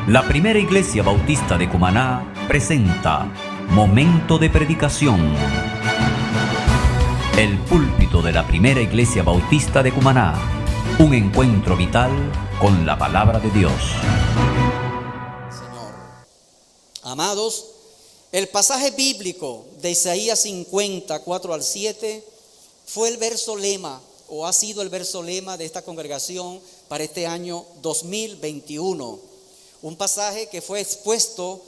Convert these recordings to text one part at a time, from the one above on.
La primera iglesia bautista de Cumaná presenta Momento de Predicación. El púlpito de la primera iglesia bautista de Cumaná. Un encuentro vital con la palabra de Dios. Señor. Amados, el pasaje bíblico de Isaías 50, 4 al 7 fue el verso lema, o ha sido el verso lema de esta congregación para este año 2021. Un pasaje que fue expuesto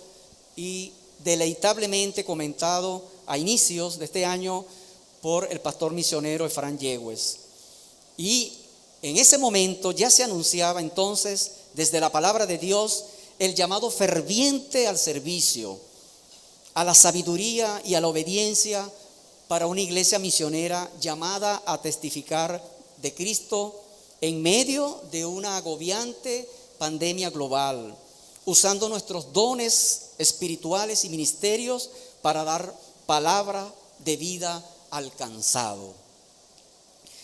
y deleitablemente comentado a inicios de este año por el pastor misionero Efraín Yegües. Y en ese momento ya se anunciaba entonces desde la palabra de Dios el llamado ferviente al servicio, a la sabiduría y a la obediencia para una iglesia misionera llamada a testificar de Cristo en medio de una agobiante pandemia global, usando nuestros dones espirituales y ministerios para dar palabra de vida al cansado.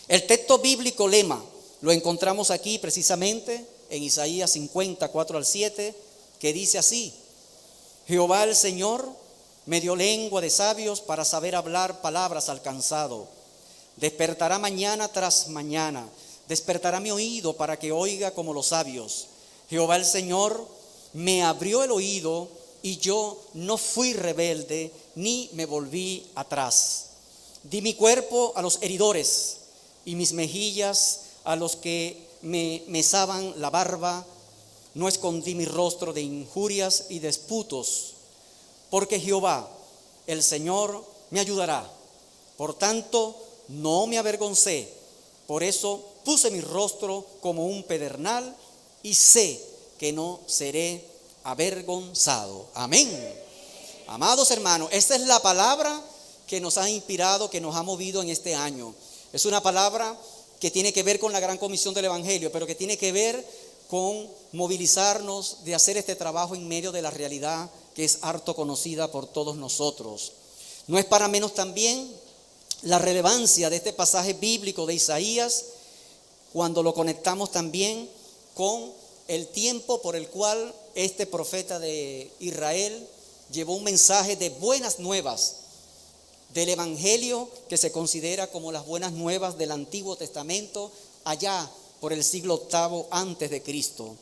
El texto bíblico lema lo encontramos aquí precisamente en Isaías 50, 4 al 7, que dice así: Jehová el Señor me dio lengua de sabios para saber hablar palabras al cansado. Despertará mañana tras mañana, despertará mi oído para que oiga como los sabios. Jehová el Señor me abrió el oído y yo no fui rebelde ni me volví atrás. Di mi cuerpo a los heridores y mis mejillas a los que me mesaban la barba. No escondí mi rostro de injurias y disputos, porque Jehová, el Señor, me ayudará. Por tanto, no me avergoncé. Por eso puse mi rostro como un pedernal y sé que no seré avergonzado. Amén. Amados hermanos, esta es la palabra que nos ha inspirado, que nos ha movido en este año. Es una palabra que tiene que ver con la gran comisión del Evangelio, pero que tiene que ver con movilizarnos de hacer este trabajo en medio de la realidad que es harto conocida por todos nosotros. No es para menos también la relevancia de este pasaje bíblico de Isaías cuando lo conectamos también con el tiempo por el cual este profeta de Israel llevó un mensaje de buenas nuevas del Evangelio que se considera como las buenas nuevas del Antiguo Testamento allá por el siglo VIII antes de Cristo.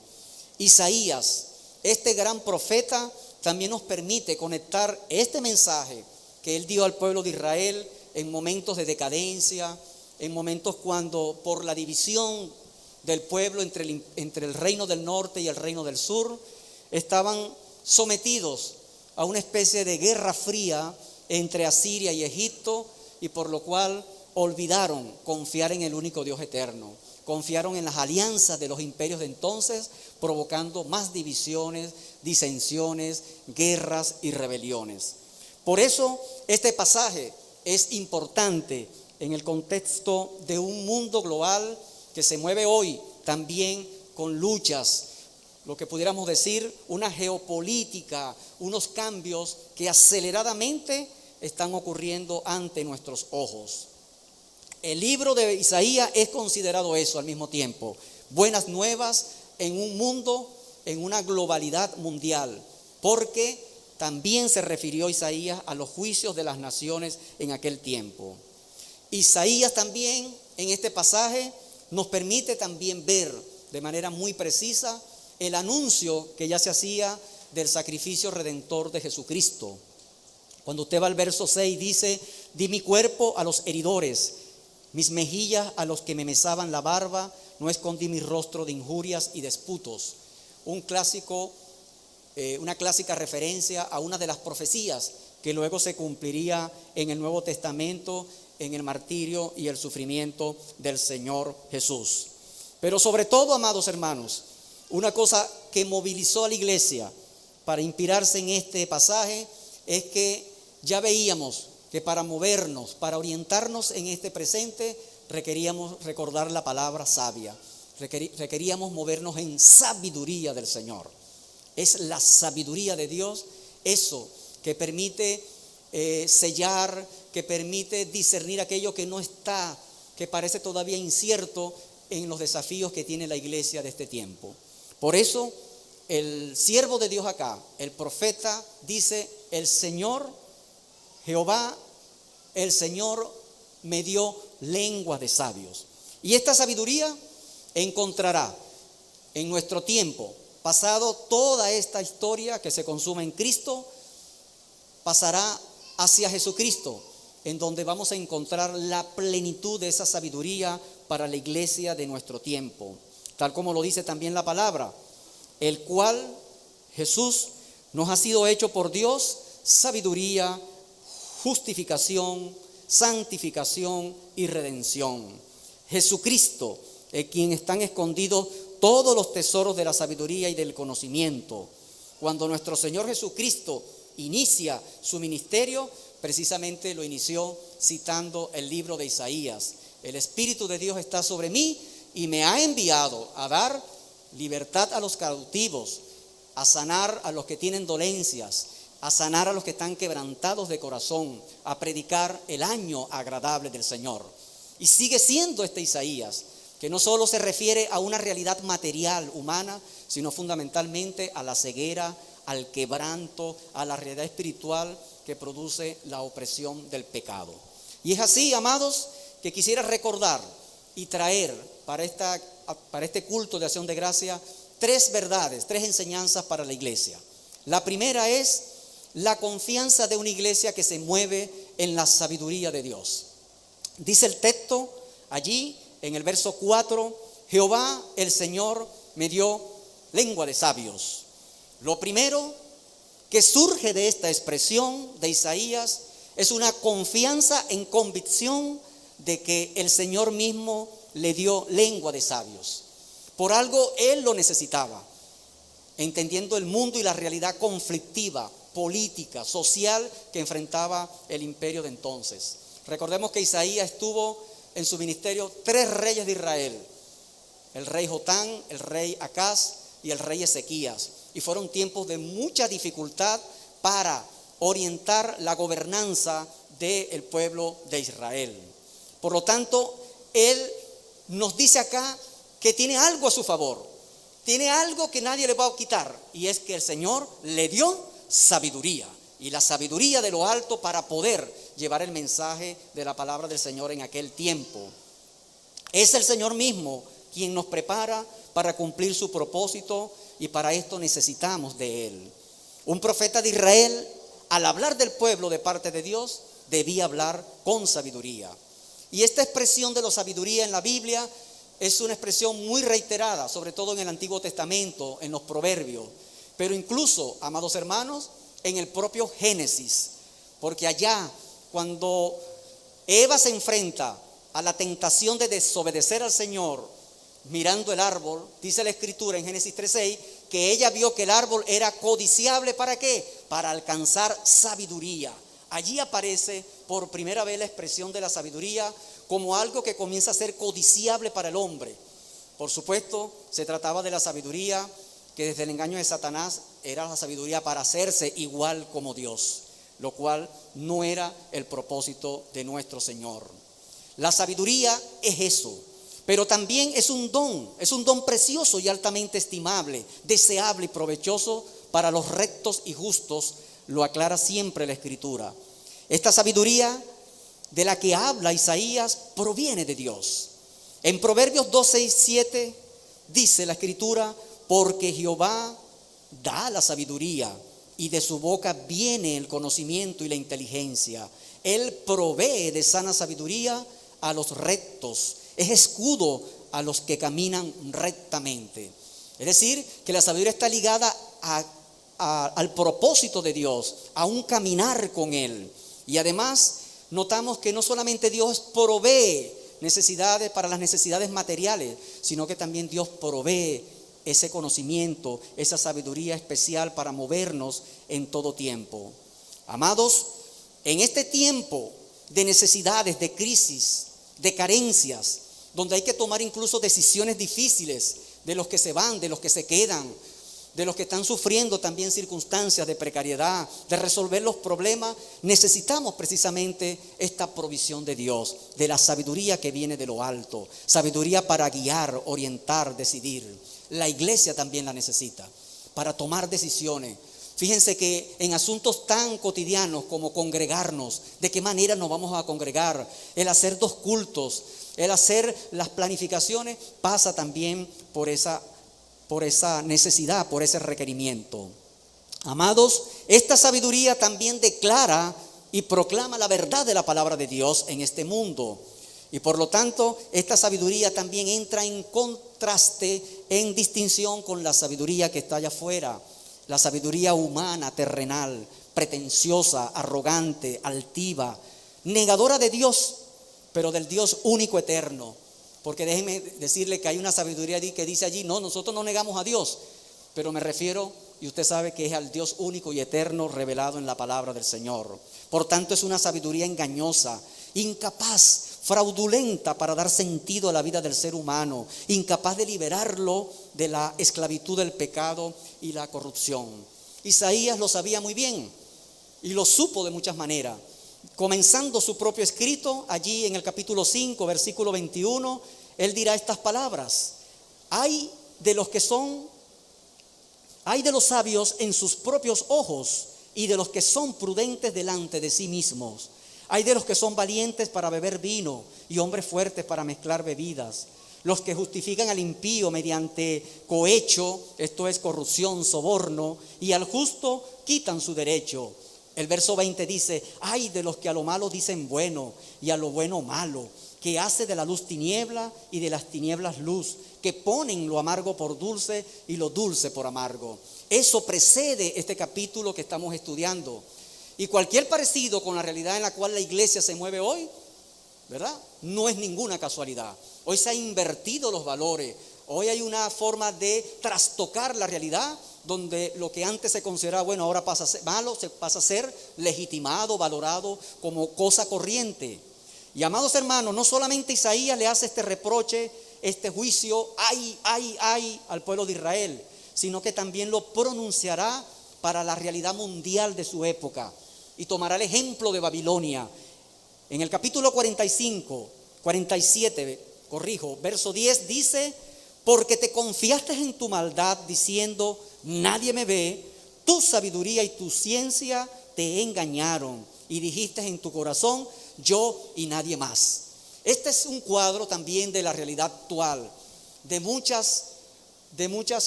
Isaías, este gran profeta, también nos permite conectar este mensaje que él dio al pueblo de Israel en momentos de decadencia, en momentos cuando por la división del pueblo entre el reino del norte y el reino del sur estaban sometidos a una especie de guerra fría entre Asiria y Egipto, y por lo cual olvidaron confiar en el único Dios eterno. Confiaron en las alianzas de los imperios de entonces, provocando más divisiones, disensiones, guerras y rebeliones. Por eso este pasaje es importante en el contexto de un mundo global que se mueve hoy también con luchas, lo que pudiéramos decir una geopolítica, unos cambios que aceleradamente están ocurriendo ante nuestros ojos. El libro de Isaías es considerado eso al mismo tiempo, buenas nuevas en un mundo, en una globalidad mundial, porque también se refirió Isaías a los juicios de las naciones en aquel tiempo. Isaías también en este pasaje nos permite también ver de manera muy precisa el anuncio que ya se hacía del sacrificio redentor de Jesucristo. Cuando usted va al verso 6 dice: di mi cuerpo a los heridores, mis mejillas a los que me mesaban la barba, no escondí mi rostro de injurias y disputos. Una clásica referencia a una de las profecías que luego se cumpliría en el Nuevo Testamento, en el martirio y el sufrimiento del Señor Jesús. Pero sobre todo, amados hermanos, una cosa que movilizó a la iglesia para inspirarse en este pasaje es que ya veíamos que para movernos, para orientarnos en este presente, requeríamos recordar la palabra sabia, requeríamos movernos en sabiduría del Señor. Es la sabiduría de Dios, eso que permite sellar, que permite discernir aquello que no está, que parece todavía incierto en los desafíos que tiene la iglesia de este tiempo. Por eso el siervo de Dios acá, el profeta, dice: el Señor, Jehová, el Señor me dio lengua de sabios. Y esta sabiduría encontrará en nuestro tiempo, pasado toda esta historia que se consuma en Cristo, pasará hacia Jesucristo, en donde vamos a encontrar la plenitud de esa sabiduría para la iglesia de nuestro tiempo, tal como lo dice también la palabra, el cual Jesús nos ha sido hecho por Dios sabiduría, justificación, santificación y redención. Jesucristo, en quien están escondidos todos los tesoros de la sabiduría y del conocimiento. Cuando nuestro Señor Jesucristo inicia su ministerio, precisamente lo inició citando el libro de Isaías: el Espíritu de Dios está sobre mí y me ha enviado a dar libertad a los cautivos, a sanar a los que tienen dolencias, a sanar a los que están quebrantados de corazón, a predicar el año agradable del Señor. Y sigue siendo este Isaías, que no solo se refiere a una realidad material, humana, sino fundamentalmente a la ceguera, al quebranto, a la realidad espiritual que produce la opresión del pecado. Y es así, amados, que quisiera recordar y traer para este culto de acción de gracia 3 verdades, 3 enseñanzas para la iglesia. La primera es la confianza de una iglesia que se mueve en la sabiduría de Dios. Dice el texto allí en el verso 4: Jehová el Señor me dio lengua de sabios. Lo primero que surge de esta expresión de Isaías es una confianza en convicción de que el Señor mismo le dio lengua de sabios. Por algo Él lo necesitaba, entendiendo el mundo y la realidad conflictiva, política, social que enfrentaba el imperio de entonces. Recordemos que Isaías estuvo en su ministerio 3 reyes de Israel: el rey Jotán, el rey Acaz y el rey Ezequías. Y fueron tiempos de mucha dificultad para orientar la gobernanza del pueblo de Israel. Por lo tanto, Él nos dice acá que tiene algo a su favor, tiene algo que nadie le va a quitar, y es que el Señor le dio sabiduría, y la sabiduría de lo alto para poder llevar el mensaje de la palabra del Señor en aquel tiempo. Es el Señor mismo quien nos prepara para cumplir su propósito, y para esto necesitamos de Él. Un profeta de Israel, al hablar del pueblo de parte de Dios, debía hablar con sabiduría. Y esta expresión de la sabiduría en la Biblia es una expresión muy reiterada, sobre todo en el Antiguo Testamento, en los Proverbios, pero incluso, amados hermanos, en el propio Génesis, porque allá, cuando Eva se enfrenta a la tentación de desobedecer al Señor, mirando el árbol, dice la Escritura en Génesis 3:6, que ella vio que el árbol era codiciable. ¿Para qué? Para alcanzar sabiduría. Allí aparece por primera vez la expresión de la sabiduría como algo que comienza a ser codiciable para el hombre. Por supuesto, se trataba de la sabiduría que desde el engaño de Satanás era la sabiduría para hacerse igual como Dios, lo cual no era el propósito de nuestro Señor. La sabiduría es eso, pero también es un don precioso y altamente estimable, deseable y provechoso para los rectos y justos, lo aclara siempre la Escritura. Esta sabiduría de la que habla Isaías proviene de Dios. En Proverbios 2:6-7 dice la Escritura: porque Jehová da la sabiduría y de su boca viene el conocimiento y la inteligencia. Él provee de sana sabiduría a los rectos, es escudo a los que caminan rectamente. Es decir, que la sabiduría está ligada al propósito de Dios, a un caminar con Él. Y además notamos que no solamente Dios provee necesidades para las necesidades materiales, sino que también Dios provee ese conocimiento, esa sabiduría especial para movernos en todo tiempo. Amados, en este tiempo de necesidades, de crisis, de carencias, donde hay que tomar incluso decisiones difíciles de los que se van, de los que se quedan, de los que están sufriendo también circunstancias de precariedad, de resolver los problemas, necesitamos precisamente esta provisión de Dios, de la sabiduría que viene de lo alto, sabiduría para guiar, orientar, decidir. La iglesia también la necesita, para tomar decisiones. Fíjense que en asuntos tan cotidianos como congregarnos, de qué manera nos vamos a congregar, el hacer 2 cultos, el hacer las planificaciones, pasa también por esa necesidad, por ese requerimiento. Amados, esta sabiduría también declara y proclama la verdad de la palabra de Dios en este mundo. Y por lo tanto, esta sabiduría también entra en contraste, en distinción con la sabiduría que está allá afuera. La sabiduría humana, terrenal, pretenciosa, arrogante, altiva, negadora de Dios, pero del Dios único eterno. Porque déjenme decirle que hay una sabiduría que dice allí, no, nosotros no negamos a Dios, pero me refiero, y usted sabe que es al Dios único y eterno revelado en la palabra del Señor. Por tanto, es una sabiduría engañosa, incapaz, fraudulenta para dar sentido a la vida del ser humano, incapaz de liberarlo de la esclavitud del pecado y la corrupción. Isaías lo sabía muy bien y lo supo de muchas maneras. Comenzando su propio escrito, allí en el capítulo 5, versículo 21, él dirá estas palabras: Hay de los sabios en sus propios ojos y de los que son prudentes delante de sí mismos. Hay de los que son valientes para beber vino y hombres fuertes para mezclar bebidas. Los que justifican al impío mediante cohecho, esto es corrupción, soborno, y al justo quitan su derecho. El verso 20 dice: Ay de los que a lo malo dicen bueno y a lo bueno malo, que hace de la luz tiniebla y de las tinieblas luz, que ponen lo amargo por dulce y lo dulce por amargo. Eso precede este capítulo que estamos estudiando. Y cualquier parecido con la realidad en la cual la iglesia se mueve hoy, ¿verdad?, no es ninguna casualidad. Hoy se han invertido los valores. Hoy hay una forma de trastocar la realidad, donde lo que antes se consideraba bueno, ahora pasa a ser malo, se pasa a ser legitimado, valorado como cosa corriente. Y amados hermanos, no solamente Isaías le hace este reproche, este juicio, ay al pueblo de Israel, sino que también lo pronunciará para la realidad mundial de su época. Y tomará el ejemplo de Babilonia. En el capítulo 47, verso 10 dice: Porque te confiaste en tu maldad diciendo, nadie me ve, tu sabiduría y tu ciencia te engañaron. Y dijiste en tu corazón, yo y nadie más. Este es un cuadro también de la realidad actual, de muchas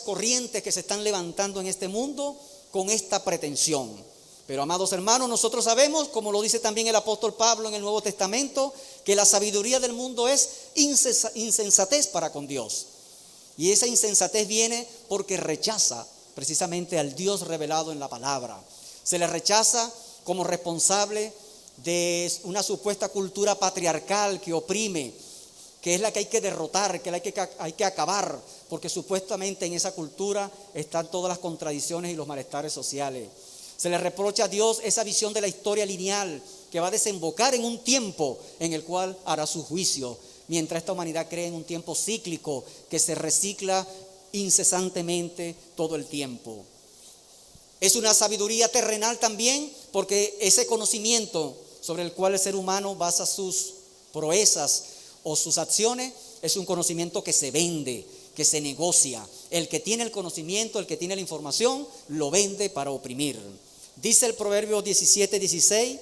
corrientes que se están levantando en este mundo con esta pretensión. Pero amados hermanos, nosotros sabemos, como lo dice también el apóstol Pablo en el Nuevo Testamento, que la sabiduría del mundo es insensatez para con Dios. Y esa insensatez viene porque rechaza precisamente al Dios revelado en la palabra. Se le rechaza como responsable de una supuesta cultura patriarcal que oprime, que es la que hay que derrotar, que hay que acabar, porque supuestamente en esa cultura están todas las contradicciones y los malestares sociales. Se le reprocha a Dios esa visión de la historia lineal que va a desembocar en un tiempo en el cual hará su juicio, mientras esta humanidad cree en un tiempo cíclico que se recicla incesantemente todo el tiempo. Es una sabiduría terrenal también, porque ese conocimiento sobre el cual el ser humano basa sus proezas o sus acciones es un conocimiento que se vende, que se negocia. El que tiene el conocimiento, el que tiene la información, lo vende para oprimir. Dice el Proverbio 17:16,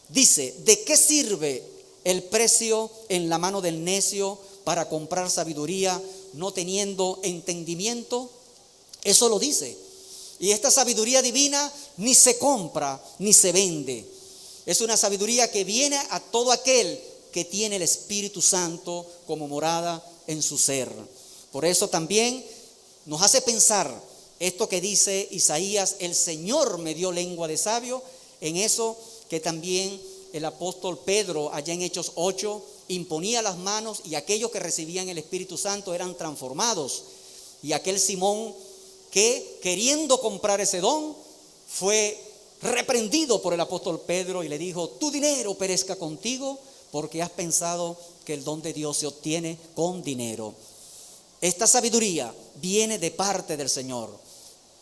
dice: ¿de qué sirve el precio en la mano del necio para comprar sabiduría no teniendo entendimiento? Eso lo dice. Y esta sabiduría divina ni se compra ni se vende. Es una sabiduría que viene a todo aquel que tiene el Espíritu Santo como morada en su ser. Por eso también nos hace pensar esto que dice Isaías: el Señor me dio lengua de sabio, en eso que también el apóstol Pedro allá en Hechos 8 imponía las manos y aquellos que recibían el Espíritu Santo eran transformados. Y aquel Simón que queriendo comprar ese don fue reprendido por el apóstol Pedro y le dijo: tu dinero perezca contigo, porque has pensado que el don de Dios se obtiene con dinero. Esta sabiduría viene de parte del Señor,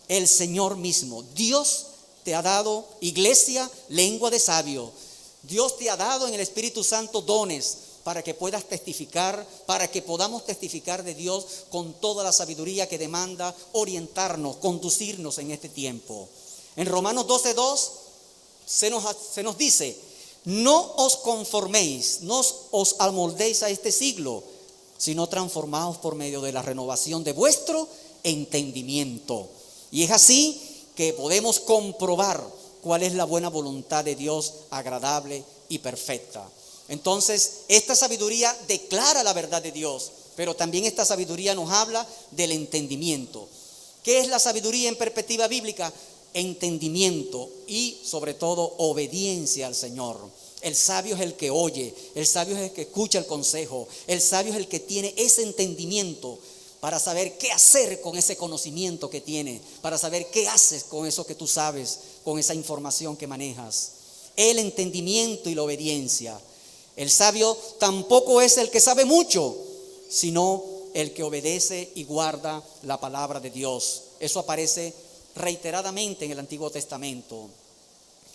el Señor mismo. Dios te ha dado, iglesia, lengua de sabio. Dios te ha dado en el Espíritu Santo dones para que puedas testificar, para que podamos testificar de Dios con toda la sabiduría que demanda orientarnos, conducirnos en este tiempo. En Romanos 12:2 se nos dice: no os conforméis, no os amoldéis a este siglo, sino transformaos por medio de la renovación de vuestro entendimiento. Y es así que podemos comprobar cuál es la buena voluntad de Dios, agradable y perfecta. Entonces, esta sabiduría declara la verdad de Dios, pero también esta sabiduría nos habla del entendimiento. ¿Qué es la sabiduría en perspectiva bíblica? Entendimiento y, sobre todo, obediencia al Señor. El sabio es el que oye, el sabio es el que escucha el consejo, el sabio es el que tiene ese entendimiento para saber qué hacer con ese conocimiento que tiene, para saber qué haces con eso que tú sabes, con esa información que manejas. El entendimiento y la obediencia. El sabio tampoco es el que sabe mucho, sino el que obedece y guarda la palabra de Dios. Eso aparece reiteradamente en el Antiguo Testamento.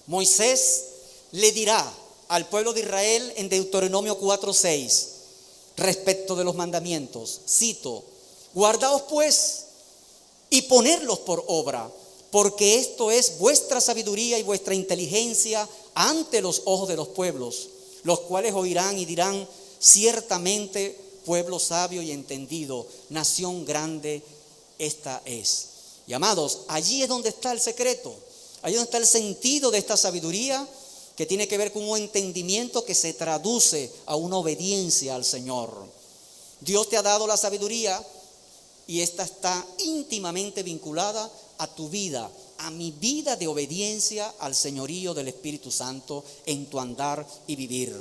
Moisés le dirá al pueblo de Israel en Deuteronomio 4:6 respecto de los mandamientos, cito: guardaos pues y ponedlos por obra, porque esto es vuestra sabiduría y vuestra inteligencia ante los ojos de los pueblos, los cuales oirán y dirán: ciertamente pueblo sabio y entendido, nación grande esta es. Y amados, allí es donde está el secreto, allí es donde está el sentido de esta sabiduría, que tiene que ver con un entendimiento que se traduce a una obediencia al Señor. Dios te ha dado la sabiduría y esta está íntimamente vinculada a tu vida, a mi vida de obediencia al señorío del Espíritu Santo en tu andar y vivir.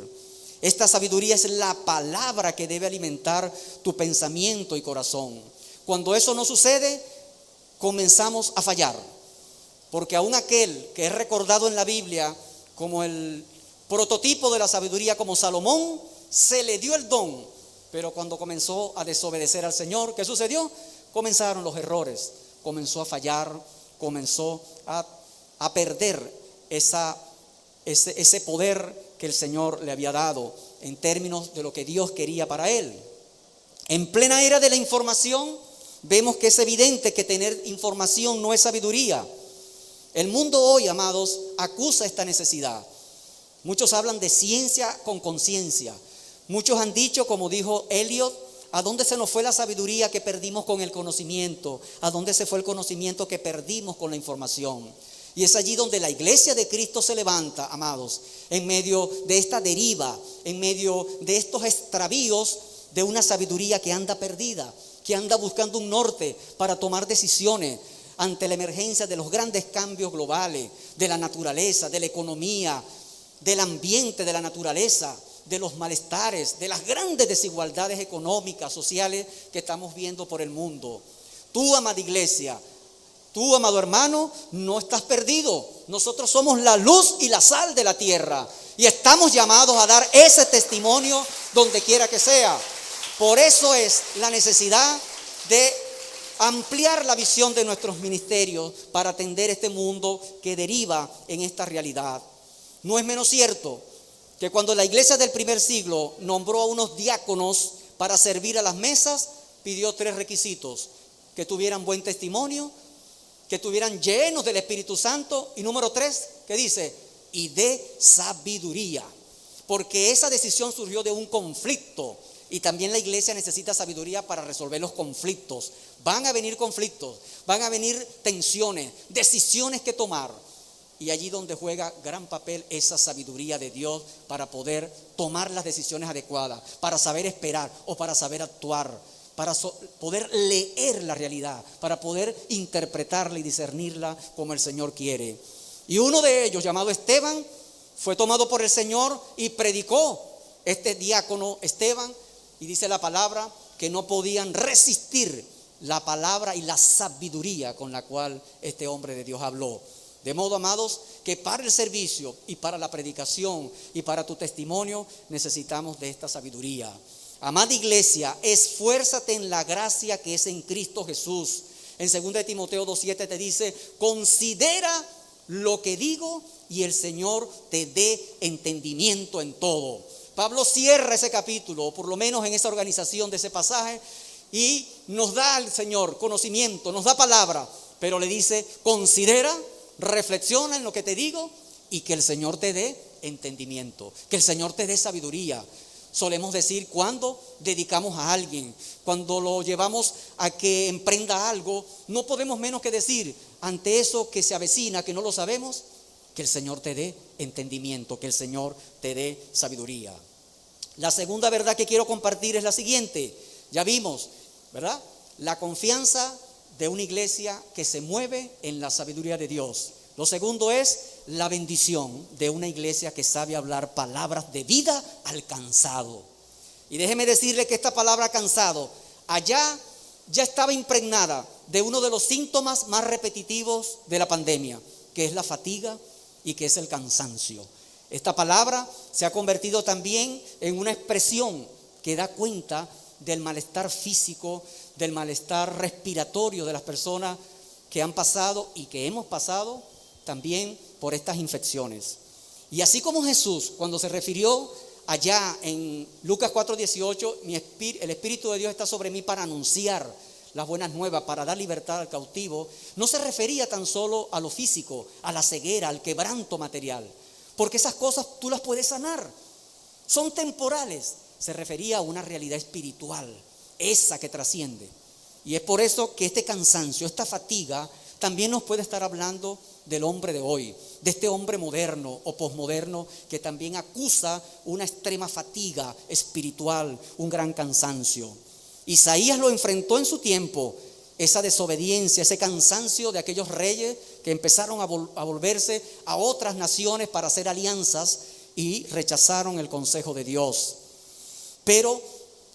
Esta sabiduría es la palabra que debe alimentar tu pensamiento y corazón. Cuando eso no sucede, comenzamos a fallar, porque aún aquel que es recordado en la Biblia como el prototipo de la sabiduría, como Salomón, se le dio el don, pero cuando comenzó a desobedecer al Señor, ¿qué sucedió? Comenzaron los errores, comenzó a fallar, comenzó a perder ese poder que el Señor le había dado en términos de lo que Dios quería para él. En plena era de la información, vemos que es evidente que tener información no es sabiduría. El mundo hoy, amados, acusa esta necesidad. Muchos hablan de ciencia con conciencia. Muchos han dicho, como dijo Eliot: ¿a dónde se nos fue la sabiduría que perdimos con el conocimiento? ¿A dónde se fue el conocimiento que perdimos con la información? Y es allí donde la iglesia de Cristo se levanta, amados, en medio de esta deriva, en medio de estos extravíos de una sabiduría que anda perdida, que anda buscando un norte para tomar decisiones ante la emergencia de los grandes cambios globales, de la naturaleza, de la economía, del ambiente, de la naturaleza, de los malestares, de las grandes desigualdades económicas, sociales que estamos viendo por el mundo. Tú, amada iglesia, tú, amado hermano, no estás perdido. Nosotros somos la luz y la sal de la tierra y estamos llamados a dar ese testimonio donde quiera que sea. Por eso es la necesidad de ampliar la visión de nuestros ministerios para atender este mundo que deriva en esta realidad. No es menos cierto que cuando la iglesia del primer siglo nombró a unos diáconos para servir a las mesas, pidió 3 requisitos: que tuvieran buen testimonio, que estuvieran llenos del Espíritu Santo, y número 3, que dice: y de sabiduría. Porque esa decisión surgió de un conflicto, y también la iglesia necesita sabiduría para resolver los conflictos. Van a venir conflictos, van a venir tensiones, decisiones que tomar, y allí donde juega gran papel esa sabiduría de Dios para poder tomar las decisiones adecuadas, para saber esperar o para saber actuar, para poder leer la realidad, para poder interpretarla y discernirla como el Señor quiere. Y uno de ellos, llamado Esteban, fue tomado por el Señor y predicó. Este diácono Esteban, y dice la palabra que no podían resistir la palabra y la sabiduría con la cual este hombre de Dios habló. De modo, amados, que para el servicio y para la predicación y para tu testimonio necesitamos de esta sabiduría. Amada iglesia, esfuérzate en la gracia que es en Cristo Jesús. En 2 Timoteo 2:7 te dice: considera lo que digo y el Señor te dé entendimiento en todo. Pablo cierra ese capítulo, o por lo menos en esa organización de ese pasaje, y nos da al Señor conocimiento, nos da palabra, pero le dice: considera, reflexiona en lo que te digo y que el Señor te dé entendimiento, que el Señor te dé sabiduría. Solemos decir, cuando dedicamos a alguien, cuando lo llevamos a que emprenda algo, no podemos menos que decir, ante eso que se avecina, que no lo sabemos, que el Señor te dé entendimiento, que el Señor te dé sabiduría. La segunda verdad que quiero compartir es la siguiente. Ya vimos, ¿verdad?, la confianza de una iglesia que se mueve en la sabiduría de Dios. Lo segundo es la bendición de una iglesia que sabe hablar palabras de vida al cansado. Y déjeme decirle que esta palabra cansado allá ya estaba impregnada de uno de los síntomas más repetitivos de la pandemia, que es la fatiga y que es el cansancio. Esta palabra se ha convertido también en una expresión que da cuenta del malestar físico, del malestar respiratorio de las personas que han pasado y que hemos pasado también por estas infecciones. Y así como Jesús, cuando se refirió allá en Lucas 4:18, el Espíritu de Dios está sobre mí para anunciar las buenas nuevas, para dar libertad al cautivo, no se refería tan solo a lo físico, a la ceguera, al quebranto material, porque esas cosas tú las puedes sanar, son temporales. Se refería a una realidad espiritual, esa que trasciende. Y es por eso que este cansancio, esta fatiga, también nos puede estar hablando del hombre de hoy, de este hombre moderno o posmoderno que también acusa una extrema fatiga espiritual, un gran cansancio. Isaías lo enfrentó en su tiempo, esa desobediencia, ese cansancio de aquellos reyes que empezaron a volverse a otras naciones para hacer alianzas y rechazaron el consejo de Dios. Pero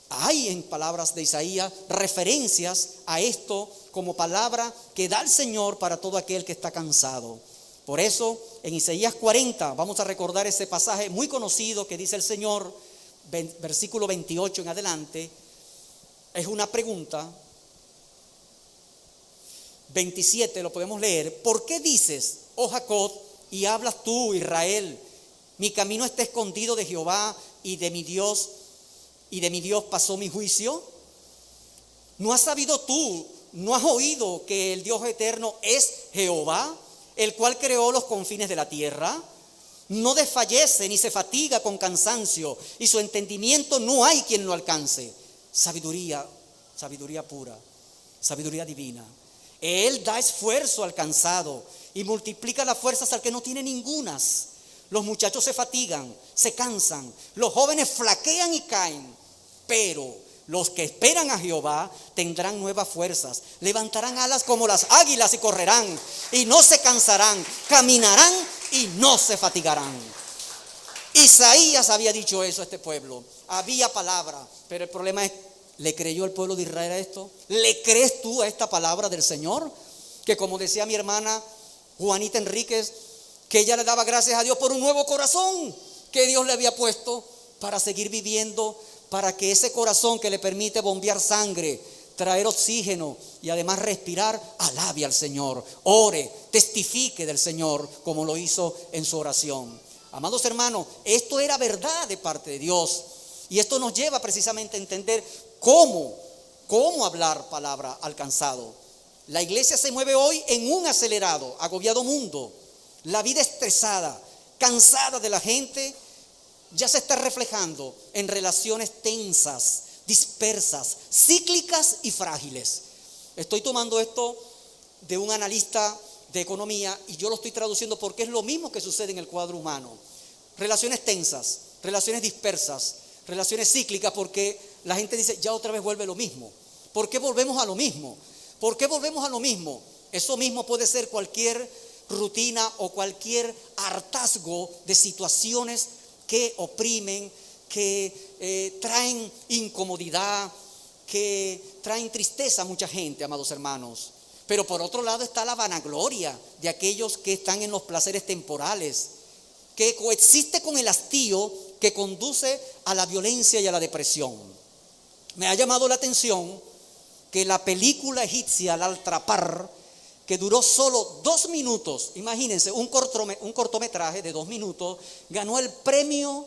hay en palabras de Isaías referencias a esto como palabra que da el Señor para todo aquel que está cansado. Por eso en Isaías 40 vamos a recordar ese pasaje muy conocido que dice el Señor, versículo 28 en adelante. Es una pregunta. 27 lo podemos leer. ¿Por qué dices, oh Jacob, y hablas tú, Israel? Mi camino está escondido de Jehová y de mi Dios pasó mi juicio. ¿No has sabido tú, no has oído que el Dios eterno es Jehová, el cual creó los confines de la tierra? No desfallece ni se fatiga con cansancio, y su entendimiento no hay quien lo alcance. Sabiduría pura, sabiduría divina. Él da esfuerzo al cansado y multiplica las fuerzas al que no tiene ningunas. Los muchachos se fatigan, se cansan, los jóvenes flaquean y caen, pero los que esperan a Jehová tendrán nuevas fuerzas, levantarán alas como las águilas y correrán y no se cansarán, caminarán y no se fatigarán. Isaías había dicho eso a este pueblo, había palabra, pero el problema es, ¿le creyó el pueblo de Israel a esto? ¿Le crees tú a esta palabra del Señor? Que como decía mi hermana Juanita Enríquez, que ella le daba gracias a Dios por un nuevo corazón que Dios le había puesto para seguir viviendo, para que ese corazón que le permite bombear sangre, traer oxígeno y además respirar, alabe al Señor, ore, testifique del Señor como lo hizo en su oración. Amados hermanos, esto era verdad de parte de Dios y esto nos lleva precisamente a entender cómo hablar palabra al cansado. La iglesia se mueve hoy en un acelerado, agobiado mundo. La vida estresada, cansada de la gente, ya se está reflejando en relaciones tensas, dispersas, cíclicas y frágiles. Estoy tomando esto de un analista de economía y yo lo estoy traduciendo porque es lo mismo que sucede en el cuadro humano. Relaciones tensas, relaciones dispersas, relaciones cíclicas, porque la gente dice, ya otra vez vuelve lo mismo. ¿Por qué volvemos a lo mismo? ¿Por qué volvemos a lo mismo? Eso mismo puede ser cualquier rutina o cualquier hartazgo de situaciones que oprimen, que traen incomodidad, que traen tristeza a mucha gente, amados hermanos. Pero por otro lado está la vanagloria de aquellos que están en los placeres temporales, que coexiste con el hastío que conduce a la violencia y a la depresión. Me ha llamado la atención que la película egipcia Al Atrapar, que duró solo 2 minutos, imagínense, un cortometraje de 2 minutos, ganó el premio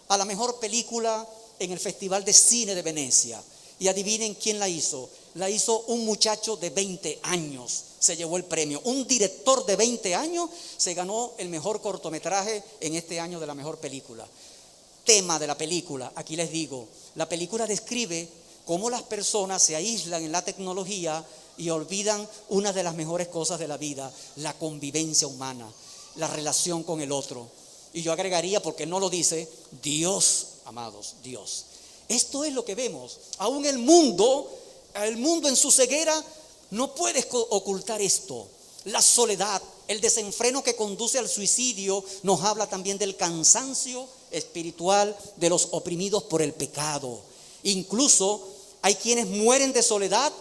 a la mejor película en el Festival de Cine de Venecia. Y adivinen quién la hizo. La hizo un muchacho de 20 años. Se llevó el premio. Un director de 20 años se ganó el mejor cortometraje en este año de la mejor película. Tema de la película, aquí les digo, la película describe cómo las personas se aíslan en la tecnología y olvidan una de las mejores cosas de la vida, la convivencia humana, la relación con el otro. Y yo agregaría, porque no lo dice, Dios, amados, Dios. Esto es lo que vemos. Aún el mundo en su ceguera no puede ocultar esto. La soledad, el desenfreno que conduce al suicidio, nos habla también del cansancio espiritual de los oprimidos por el pecado. Incluso hay quienes mueren de soledad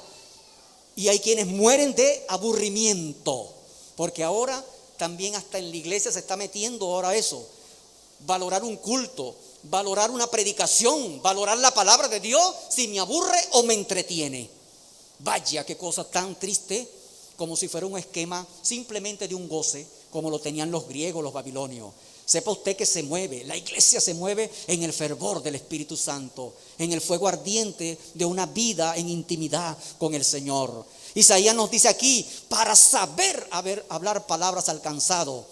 y hay quienes mueren de aburrimiento, porque ahora también hasta en la iglesia se está metiendo ahora eso, valorar un culto, valorar una predicación, valorar la palabra de Dios, si me aburre o me entretiene. Vaya, qué cosa tan triste, como si fuera un esquema simplemente de un goce, como lo tenían los griegos, los babilonios. Sepa usted que se mueve, la iglesia se mueve en el fervor del Espíritu Santo, en el fuego ardiente de una vida en intimidad con el Señor. Isaías nos dice aquí, para saber hablar palabras alcanzado,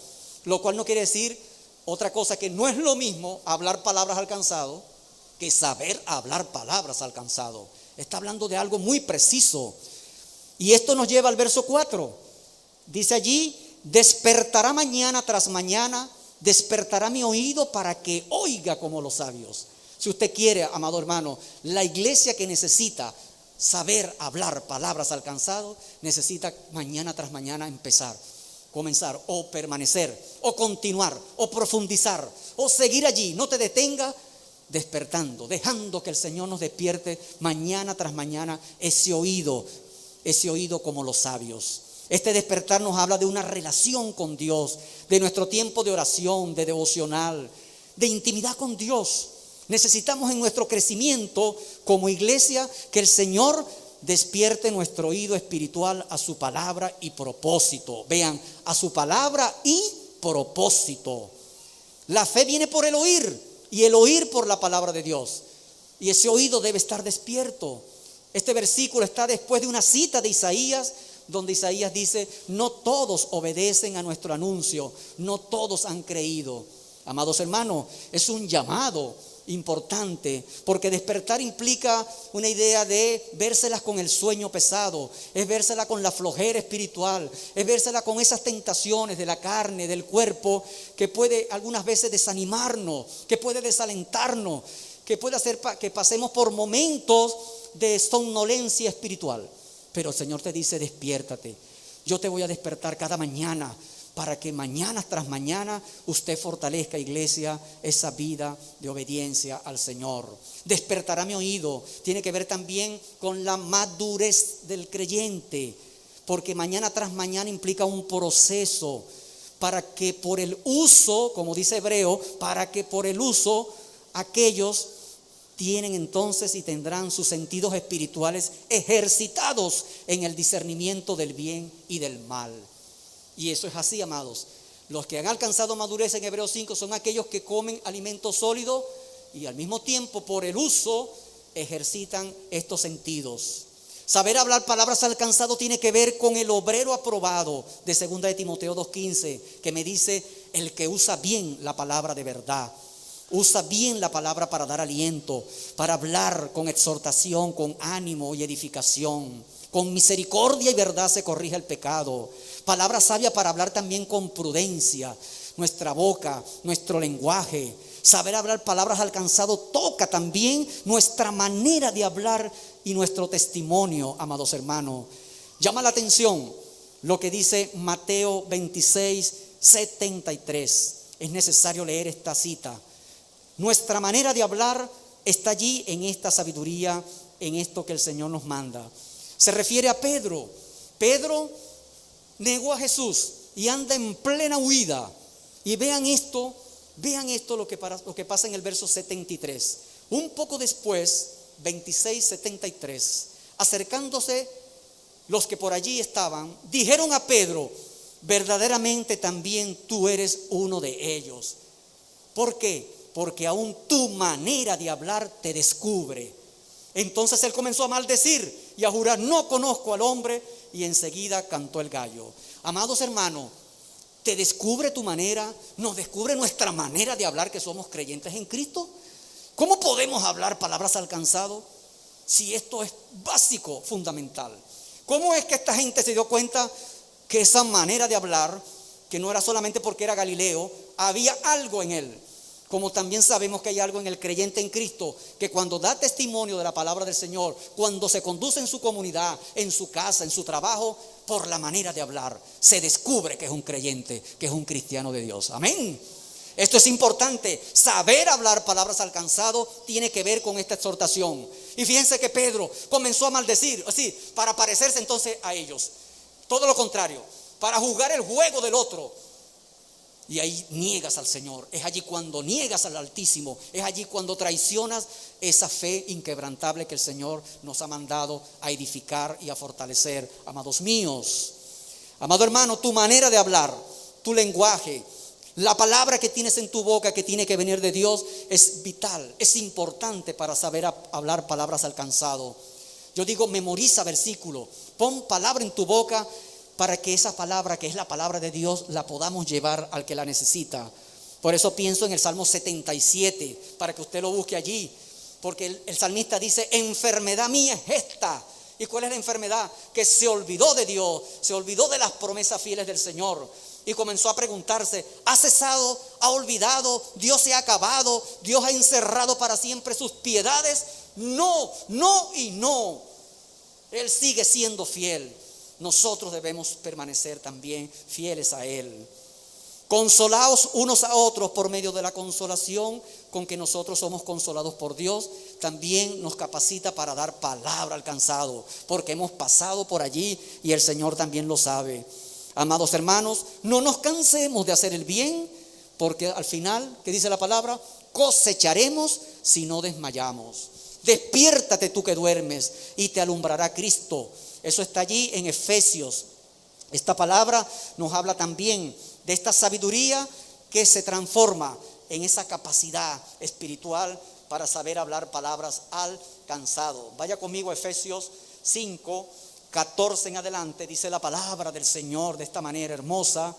lo cual no quiere decir otra cosa, que no es lo mismo hablar palabras alcanzado que saber hablar palabras alcanzado. Está hablando de algo muy preciso. Y esto nos lleva al verso 4. Dice allí, despertará mañana tras mañana, despertará mi oído para que oiga como los sabios. Si usted quiere, amado hermano, la iglesia que necesita saber hablar palabras alcanzadas, necesita mañana tras mañana comenzar o permanecer, o continuar, o profundizar, o seguir allí. No te detenga, despertando, dejando que el Señor nos despierte mañana tras mañana ese oído como los sabios. Este despertar nos habla de una relación con Dios, de nuestro tiempo de oración, de devocional, de intimidad con Dios. Necesitamos en nuestro crecimiento como iglesia que el Señor despierte nuestro oído espiritual a su palabra y propósito. Vean, a su palabra y propósito. La fe viene por el oír y el oír por la palabra de Dios. Y ese oído debe estar despierto. Este versículo está después de una cita de Isaías, donde Isaías dice, no todos obedecen a nuestro anuncio, no todos han creído. Amados hermanos, es un llamado importante, porque despertar implica una idea de vérselas con el sueño pesado, es vérsela con la flojera espiritual, es vérsela con esas tentaciones de la carne, del cuerpo, que puede algunas veces desanimarnos, que puede desalentarnos, que puede hacer que pasemos por momentos de somnolencia espiritual. Pero el Señor te dice, despiértate, yo te voy a despertar cada mañana, para que mañana tras mañana usted fortalezca, iglesia, esa vida de obediencia al Señor. Despertará mi oído, tiene que ver también con la madurez del creyente, porque mañana tras mañana implica un proceso para que por el uso, como dice Hebreo, para que por el uso aquellos tienen entonces y tendrán sus sentidos espirituales ejercitados en el discernimiento del bien y del mal. Y eso es así, amados. Los que han alcanzado madurez en Hebreos 5 son aquellos que comen alimento sólido y al mismo tiempo por el uso ejercitan estos sentidos. Saber hablar palabras alcanzado tiene que ver con el obrero aprobado de 2 de Timoteo 2:15, que me dice el que usa bien la palabra de verdad. Usa bien la palabra para dar aliento, para hablar con exhortación, con ánimo y edificación. Con misericordia y verdad se corrige el pecado. Palabra sabia para hablar también con prudencia. Nuestra boca, nuestro lenguaje. Saber hablar palabras alcanzado toca también nuestra manera de hablar y nuestro testimonio, amados hermanos. Llama la atención lo que dice Mateo 26:73. Es necesario leer esta cita. Nuestra manera de hablar está allí en esta sabiduría, en esto que el Señor nos manda. Se refiere a Pedro. Pedro negó a Jesús y anda en plena huida. Y vean esto lo que pasa en el verso 73. Un poco después, 26:73, acercándose los que por allí estaban, dijeron a Pedro, verdaderamente también tú eres uno de ellos. ¿Por qué? porque aún tu manera de hablar te descubre. Entonces él comenzó a maldecir y a jurar: no conozco al hombre, y enseguida cantó el gallo. Amados hermanos, te descubre tu manera, nos descubre nuestra manera de hablar, que somos creyentes en Cristo. ¿Cómo podemos hablar palabras alcanzado si esto es básico, fundamental? ¿Cómo es que esta gente se dio cuenta que esa manera de hablar, que no era solamente porque era Galileo, había algo en él? Como también sabemos que hay algo en el creyente en Cristo, que cuando da testimonio de la palabra del Señor, cuando se conduce en su comunidad, en su casa, en su trabajo, por la manera de hablar, se descubre que es un creyente, que es un cristiano de Dios. Amén. Esto es importante. Saber hablar palabras alcanzado tiene que ver con esta exhortación. Y fíjense que Pedro comenzó a maldecir, así, para parecerse entonces a ellos. Todo lo contrario, para jugar el juego del otro. Y ahí niegas al Señor. Es allí cuando niegas al Altísimo. Es allí cuando traicionas esa fe inquebrantable que el Señor nos ha mandado a edificar y a fortalecer. Amados míos, amado hermano, tu manera de hablar, tu lenguaje, la palabra que tienes en tu boca, que tiene que venir de Dios, es vital, es importante para saber hablar palabras alcanzado. Yo digo, memoriza versículo, pon palabra en tu boca, para que esa palabra, que es la palabra de Dios, la podamos llevar al que la necesita. Por eso pienso en el Salmo 77, para que usted lo busque allí, porque el salmista dice: enfermedad mía es esta. ¿Y cuál es la enfermedad? Que se olvidó de Dios, se olvidó de las promesas fieles del Señor, y comenzó a preguntarse: ¿ha cesado? ¿Ha olvidado? ¿Dios se ha acabado? ¿Dios ha encerrado para siempre sus piedades? No, no y no. Él sigue siendo fiel. Nosotros debemos permanecer también fieles a Él. Consolaos unos a otros por medio de la consolación con que nosotros somos consolados por Dios. También nos capacita para dar palabra alcanzado, porque hemos pasado por allí y el Señor también lo sabe. Amados hermanos, no nos cansemos de hacer el bien, porque al final, ¿qué dice la palabra? Cosecharemos si no desmayamos. Despiértate tú que duermes y te alumbrará Cristo. Eso está allí en Efesios. Esta palabra nos habla también de esta sabiduría que se transforma en esa capacidad espiritual para saber hablar palabras alcanzado. Vaya conmigo a Efesios 5, 14 en adelante. Dice la palabra del Señor de esta manera hermosa: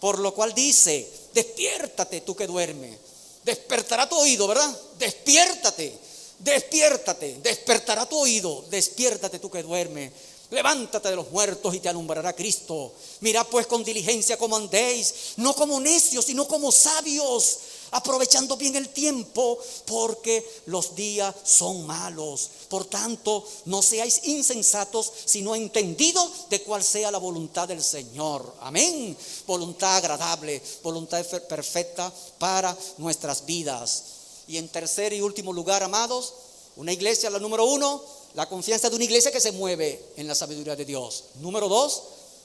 por lo cual dice: despiértate tú que duermes. Despertará tu oído, ¿verdad? Despiértate. Despiértate, despertará tu oído, despiértate tú que duermes, levántate de los muertos y te alumbrará Cristo. Mirad pues con diligencia cómo andéis, no como necios, sino como sabios, aprovechando bien el tiempo, porque los días son malos. Por tanto, no seáis insensatos, sino entendidos de cuál sea la voluntad del Señor. Amén. Voluntad agradable, voluntad perfecta para nuestras vidas. Y en tercer y último lugar, amados, una iglesia, la número 1, la confianza de una iglesia que se mueve en la sabiduría de Dios. Número 2,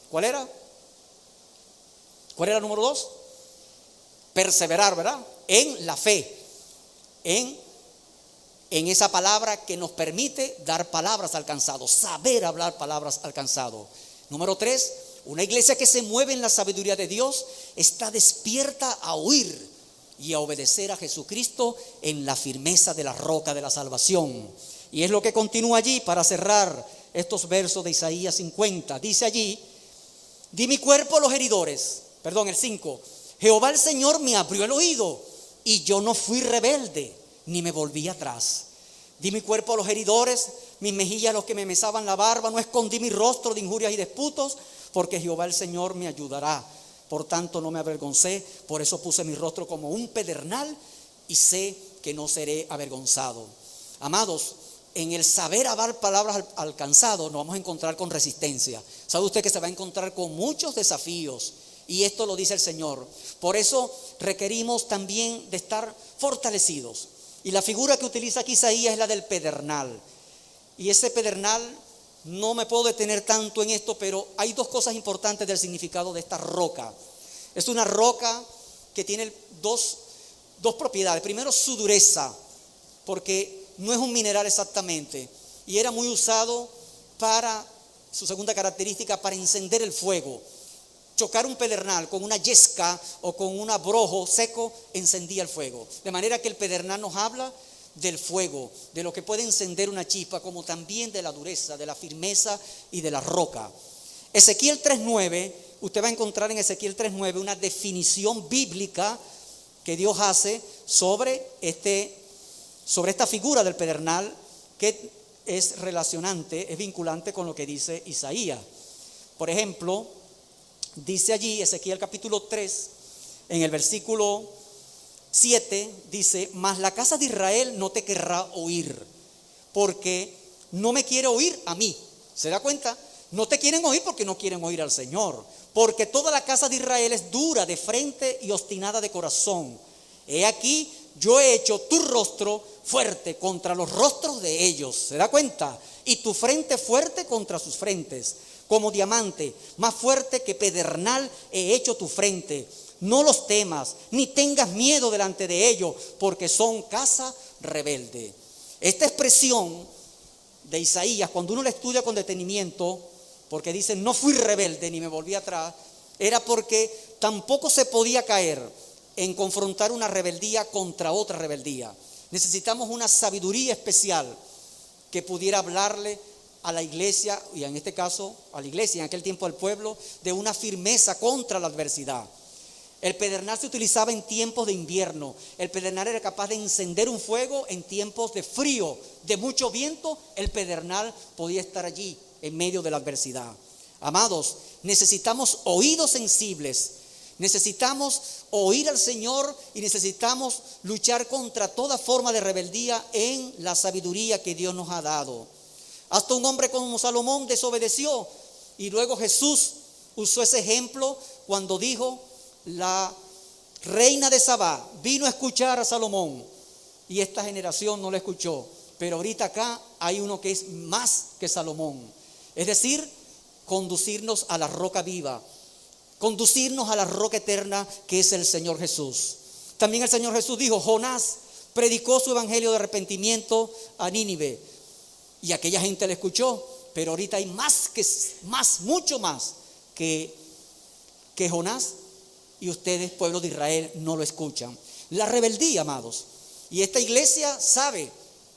¿cuál era? ¿Cuál era el número 2? Perseverar, ¿verdad? En la fe, en esa palabra que nos permite dar palabras alcanzadas, saber hablar palabras alcanzadas. Número 3, una iglesia que se mueve en la sabiduría de Dios está despierta a oír y a obedecer a Jesucristo en la firmeza de la roca de la salvación. Y es lo que continúa allí para cerrar estos versos de Isaías 50. Dice allí: di mi cuerpo a los heridores. El 5. Jehová el Señor me abrió el oído y yo no fui rebelde ni me volví atrás. Di mi cuerpo a los heridores, mis mejillas a los que me mesaban la barba. No escondí mi rostro de injurias y disputos, porque Jehová el Señor me ayudará. Por tanto no me avergoncé, por eso puse mi rostro como un pedernal y sé que no seré avergonzado. Amados, en el saber hablar palabras alcanzado nos vamos a encontrar con resistencia. ¿Sabe usted que se va a encontrar con muchos desafíos? Y esto lo dice el Señor. Por eso requerimos también de estar fortalecidos. Y la figura que utiliza aquí Isaías es la del pedernal. Y ese pedernal, no me puedo detener tanto en esto, pero hay dos cosas importantes del significado de esta roca. Es una roca que tiene dos propiedades. Primero, su dureza, porque no es un mineral exactamente, y era muy usado para, su segunda característica, para encender el fuego. chocar un pedernal con una yesca o con un abrojo seco, encendía el fuego. De manera que el pedernal nos habla del fuego, de lo que puede encender una chispa, como también de la dureza, de la firmeza y de la roca. Ezequiel 3:9, usted va a encontrar en Ezequiel 3:9 una definición bíblica que Dios hace sobre esta figura del pedernal, que es relacionante, es vinculante con lo que dice Isaías. Por ejemplo, dice allí Ezequiel capítulo 3, en el versículo 7, dice: mas la casa de Israel no te querrá oír, porque no me quiere oír a mí. ¿Se da cuenta? No te quieren oír porque no quieren oír al Señor, porque toda la casa de Israel es dura de frente y obstinada de corazón. He aquí, yo he hecho tu rostro fuerte contra los rostros de ellos. ¿Se da cuenta? Y tu frente fuerte contra sus frentes. Como diamante, más fuerte que pedernal he hecho tu frente. No los temas, ni tengas miedo delante de ellos, porque son casa rebelde. Esta expresión de Isaías, cuando uno la estudia con detenimiento, porque dice: no fui rebelde ni me volví atrás, era porque tampoco se podía caer en confrontar una rebeldía contra otra rebeldía. Necesitamos una sabiduría especial que pudiera hablarle a la iglesia, y en este caso a la iglesia, en aquel tiempo al pueblo, de una firmeza contra la adversidad. El pedernal se utilizaba en tiempos de invierno. El pedernal era capaz de encender un fuego en tiempos de frío, de mucho viento. El pedernal podía estar allí en medio de la adversidad. Amados, necesitamos oídos sensibles, necesitamos oír al Señor y necesitamos luchar contra toda forma de rebeldía en la sabiduría que Dios nos ha dado. Hasta un hombre como Salomón desobedeció, y luego Jesús usó ese ejemplo cuando dijo: la reina de Sabá vino a escuchar a Salomón y esta generación no lo escuchó, pero ahorita acá hay uno que es más que Salomón, es decir, conducirnos a la roca viva, conducirnos a la roca eterna que es el Señor Jesús. También el Señor Jesús dijo: Jonás predicó su evangelio de arrepentimiento a Nínive y aquella gente le escuchó, pero ahorita hay mucho más que Jonás, y ustedes, pueblo de Israel, no lo escuchan. La rebeldía, amados, y esta iglesia sabe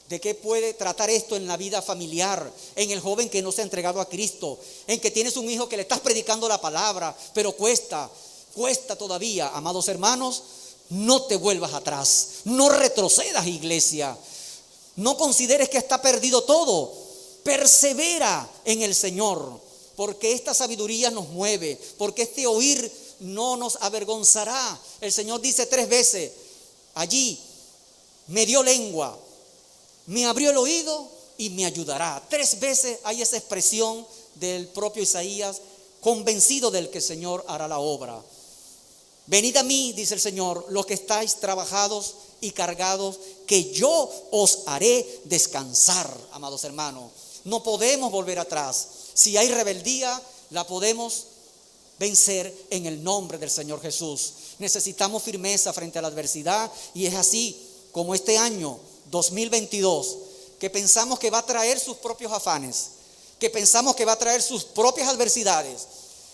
de qué puede tratar esto en la vida familiar, en el joven que no se ha entregado a Cristo, en que tienes un hijo que le estás predicando la palabra, pero cuesta todavía. Amados hermanos, no te vuelvas atrás, no retrocedas, iglesia, no consideres que está perdido todo, persevera en el Señor, porque esta sabiduría nos mueve, porque este oír no nos avergonzará. El Señor dice 3 veces allí: me dio lengua, me abrió el oído y me ayudará. 3 veces hay esa expresión del propio Isaías, convencido del que el Señor hará la obra. Venid a mí, dice el Señor, los que estáis trabajados y cargados, que yo os haré descansar. Amados hermanos, no podemos volver atrás. Si hay rebeldía, la podemos vencer en el nombre del Señor Jesús. Necesitamos firmeza frente a la adversidad, y es así como este año 2022, que pensamos que va a traer sus propios afanes, que pensamos que va a traer sus propias adversidades,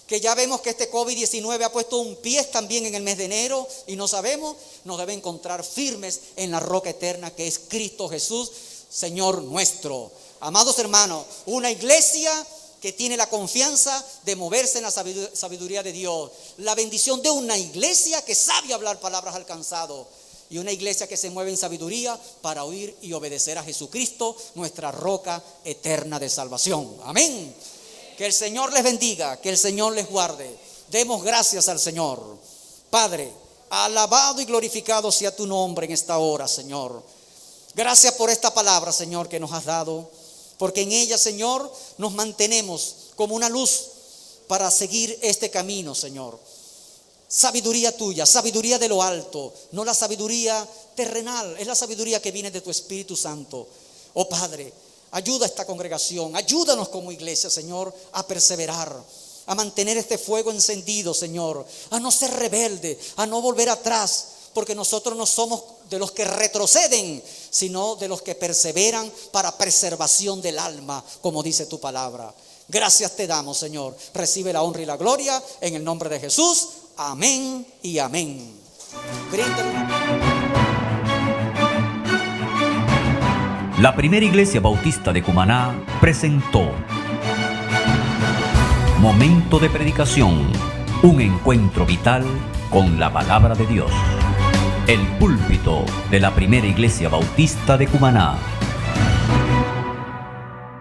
que ya vemos que este COVID-19 ha puesto un pie también en el mes de enero y no sabemos, nos debe encontrar firmes en la roca eterna que es Cristo Jesús, Señor nuestro. Amados hermanos, una iglesia que tiene la confianza de moverse en la sabiduría de Dios, la bendición de una iglesia que sabe hablar palabras al cansado, y una iglesia que se mueve en sabiduría para oír y obedecer a Jesucristo, nuestra roca eterna de salvación. Amén. Que el Señor les bendiga, que el Señor les guarde. Demos gracias al Señor. Padre, alabado y glorificado sea tu nombre en esta hora, Señor. Gracias por esta palabra, Señor, que nos has dado, porque en ella, Señor, nos mantenemos como una luz para seguir este camino, Señor. Sabiduría tuya, sabiduría de lo alto, no la sabiduría terrenal, es la sabiduría que viene de tu Espíritu Santo. Oh Padre, ayuda a esta congregación, ayúdanos como iglesia, Señor, a perseverar, a mantener este fuego encendido, Señor, a no ser rebelde, a no volver atrás, porque nosotros no somos de los que retroceden, sino de los que perseveran para preservación del alma, como dice tu palabra. Gracias te damos, Señor. Recibe la honra y la gloria en el nombre de Jesús. Amén y amén. La primera iglesia bautista de Cumaná presentó Momento de Predicación, un encuentro vital con la palabra de Dios. El púlpito de la primera iglesia bautista de Cumaná.